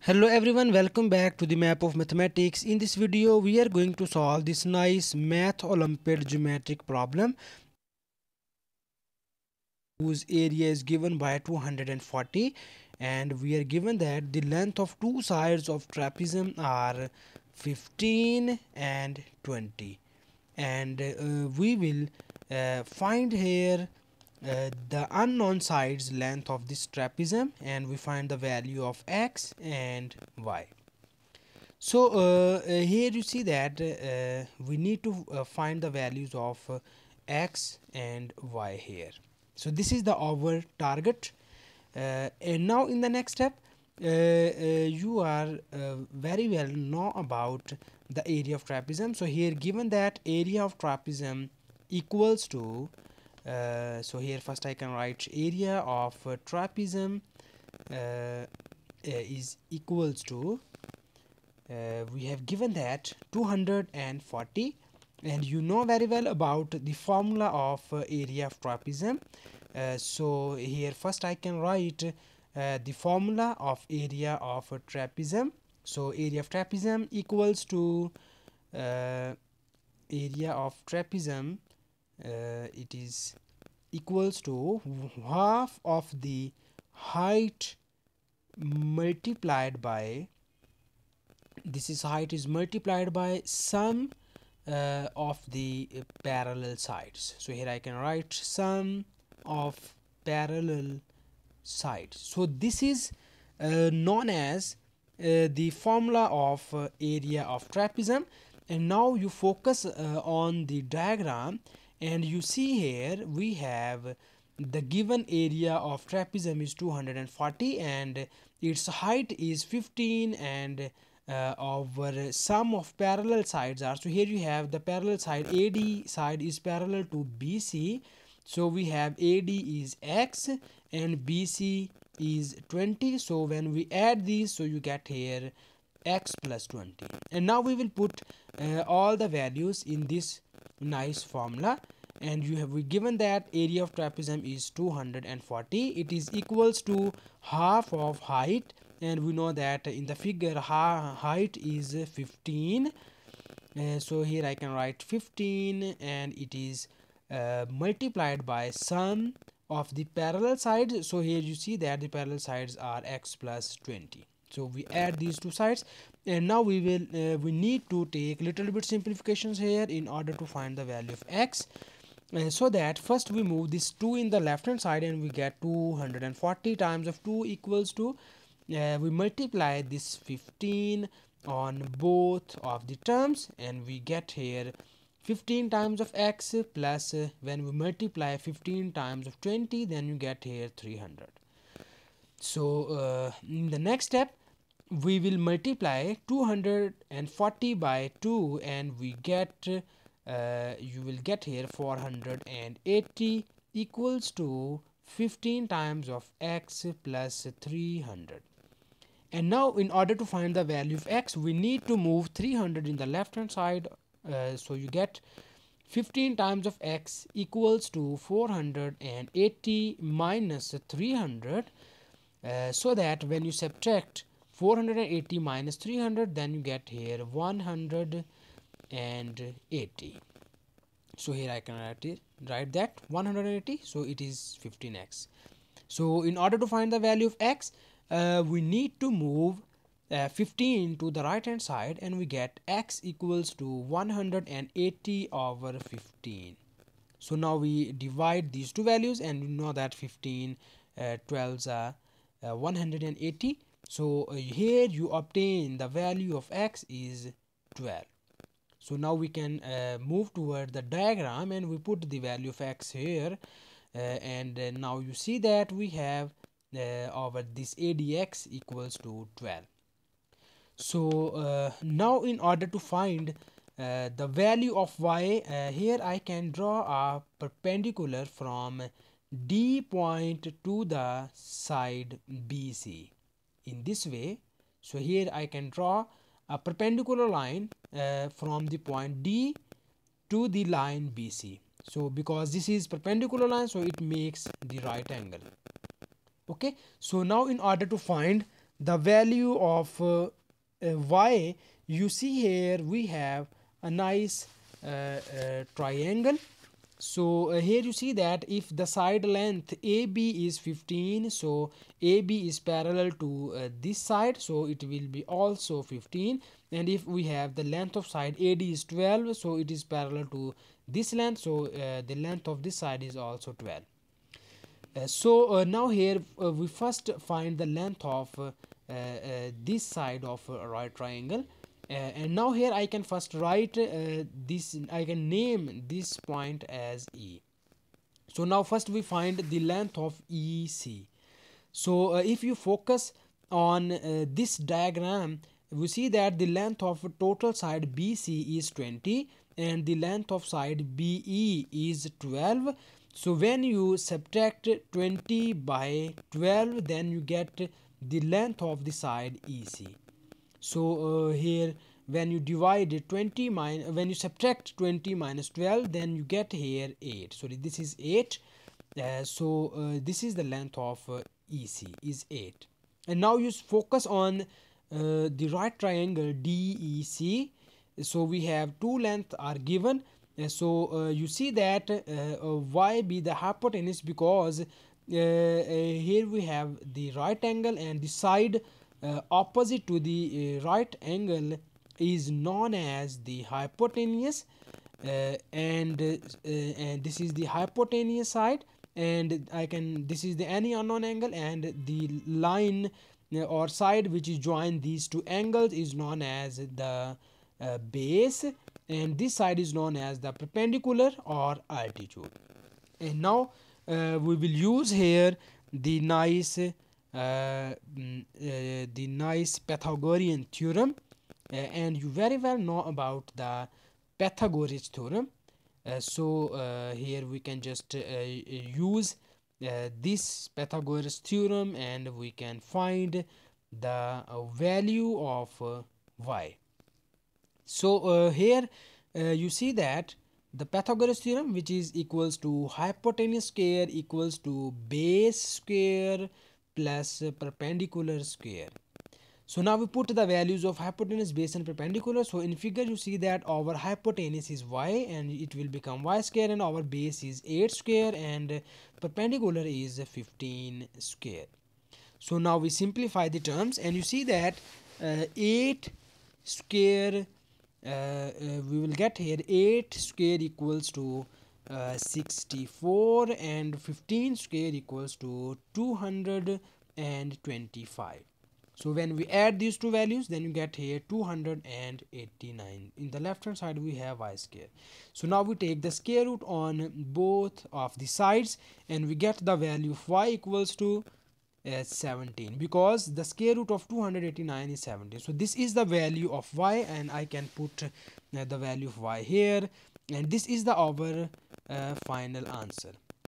Hello everyone, welcome back to the map of mathematics. In this video we are going to solve this nice math Olympiad geometric problem whose area is given by 240, and we are given that the length of two sides of trapezium are 15 and 20, and we will find here the unknown sides length of this trapezium, and we find the value of x and y. So here you see that we need to find the values of x and y here. So this is the our target, and now in the next step you are very well know about the area of trapezium. So here given that area of trapezium equals to so here first I can write area of trapezium is equals to we have given that 240, and you know very well about the formula of area of trapezium. So here first I can write the formula of area of trapezium. So area of trapezium equals to area of trapezium, it is equals to half of the height multiplied by, this is height is multiplied by sum of the parallel sides. So here I can write sum of parallel sides. So this is known as the formula of area of trapezium. And now you focus on the diagram, and you see here we have the given area of trapezium is 240 and its height is 15, and our sum of parallel sides are, so here you have the parallel side, AD side is parallel to BC, so we have AD is x and BC is 20. So when we add these, so you get here x plus 20, and now we will put all the values in this nice formula, and you have we given that area of trapezium is 240, it is equals to half of height, and we know that in the figure height is 15. So here I can write 15, and it is multiplied by sum of the parallel sides. So here you see that the parallel sides are x plus 20. So we add these two sides, and now we will we need to take little bit simplifications here in order to find the value of x. So that first we move this 2 in the left hand side, and we get 240 times of 2 equals to we multiply this 15 on both of the terms, and we get here 15 times of x plus when we multiply 15 times of 20, then you get here 300. So in the next step we will multiply 240 by 2, and we get you will get here 480 equals to 15 times of x plus 300. And now in order to find the value of x, we need to move 300 in the left hand side, so you get 15 times of x equals to 480 minus 300, so that when you subtract 480 minus 300, then you get here 180. So here I can write that 180, so it is 15x. So in order to find the value of x, we need to move 15 to the right hand side, and we get x equals to 180 over 15. So now we divide these two values, and you know that 15 12s are 180. So here you obtain the value of x is 12. So now we can move toward the diagram, and we put the value of x here, and now you see that we have over this ADX equals to 12. So now in order to find the value of y, here I can draw a perpendicular from D point to the side BC in this way. So here I can draw a perpendicular line from the point D to the line BC. So because this is perpendicular line, so it makes the right angle. Okay, so now in order to find the value of y, you see here we have a nice triangle. So here you see that if the side length AB is 15, so AB is parallel to this side, so it will be also 15. And if we have the length of side AD is 12, so it is parallel to this length, so the length of this side is also 12. So now here we first find the length of this side of a right triangle, and now here I can first write this, I can name this point as E. So now first we find the length of EC. So if you focus on this diagram, we see that the length of total side BC is 20 and the length of side BE is 12. So when you subtract 20 by 12, then you get the length of the side EC. So here when you divide 20 minus, when you subtract 20 minus 12, then you get here 8. Sorry, this is 8. So this is the length of EC is 8. And now you focus on the right triangle DEC. So we have two lengths are given. So you see that why be the hypotenuse, because here we have the right angle and the side opposite to the right angle is known as the hypotenuse, and this is the hypotenuse side, and I can, this is the any unknown angle, and the line or side which is join these two angles is known as the base, and this side is known as the perpendicular or altitude. And now we will use here the nice Pythagorean theorem, and you very well know about the Pythagoras theorem. So here we can just use this Pythagoras theorem and we can find the value of y. So here you see that the Pythagoras theorem, which is equals to hypotenuse square equals to base square plus perpendicular square. So now we put the values of hypotenuse, base and perpendicular. So in figure you see that our hypotenuse is y and it will become y square, and our base is 8 square and perpendicular is 15 square. So now we simplify the terms and you see that 8 square, we will get here 8 square equals to 64 and 15 square equals to 225. So when we add these two values, then you get here 289. In the left hand side we have y square. So now we take the square root on both of the sides and we get the value of y equals to 17, because the square root of 289 is 17. So this is the value of y, and I can put the value of y here, and this is the our final answer.